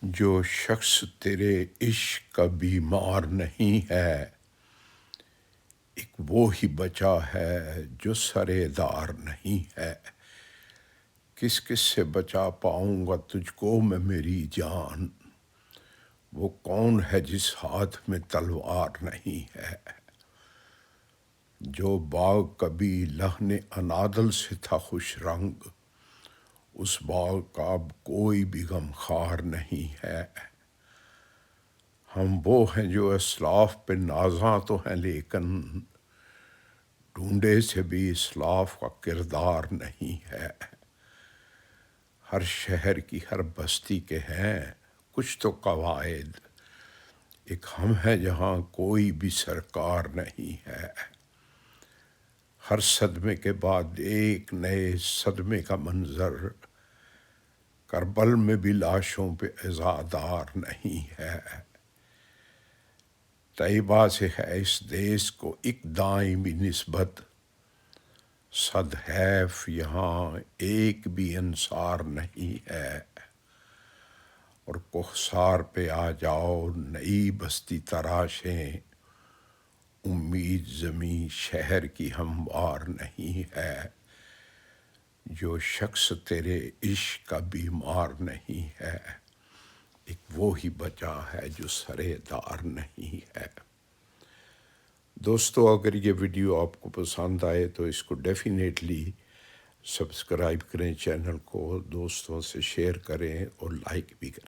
جو شخص تیرے عشق کا بیمار نہیں ہے، ایک وہی بچا ہے جو سرے دار نہیں ہے۔ کس کس سے بچا پاؤں گا تجھ کو میں میری جان، وہ کون ہے جس ہاتھ میں تلوار نہیں ہے۔ جو باغ کبھی لہن انادل سے تھا خوش رنگ، اس باغ کا اب کوئی بھی غم خار نہیں ہے۔ ہم وہ ہیں جو اسلاف پہ نازاں تو ہیں لیکن ڈھونڈے سے بھی اسلاف کا کردار نہیں ہے۔ ہر شہر کی ہر بستی کے ہیں کچھ تو قواعد، ایک ہم ہیں جہاں کوئی بھی سرکار نہیں ہے۔ ہر صدمے کے بعد ایک نئے صدمے کا منظر، کربل میں بھی لاشوں پہ عزادار نہیں ہے۔ طیبہ سے ہے اس دیس کو ایک دائمی نسبت، صد حیف یہاں ایک بھی انصار نہیں ہے۔ اور کہسار پہ آ جاؤ نئی بستی تراشیں، امید زمیں شہر کی ہموار نہیں ہے۔ جو شخص تیرے عشق کا بیمار نہیں ہے، ایک وہی بچا ہے جو سرے دار نہیں ہے۔ دوستو، اگر یہ ویڈیو آپ کو پسند آئے تو اس کو ڈیفینیٹلی سبسکرائب کریں، چینل کو دوستوں سے شیئر کریں اور لائک بھی کریں۔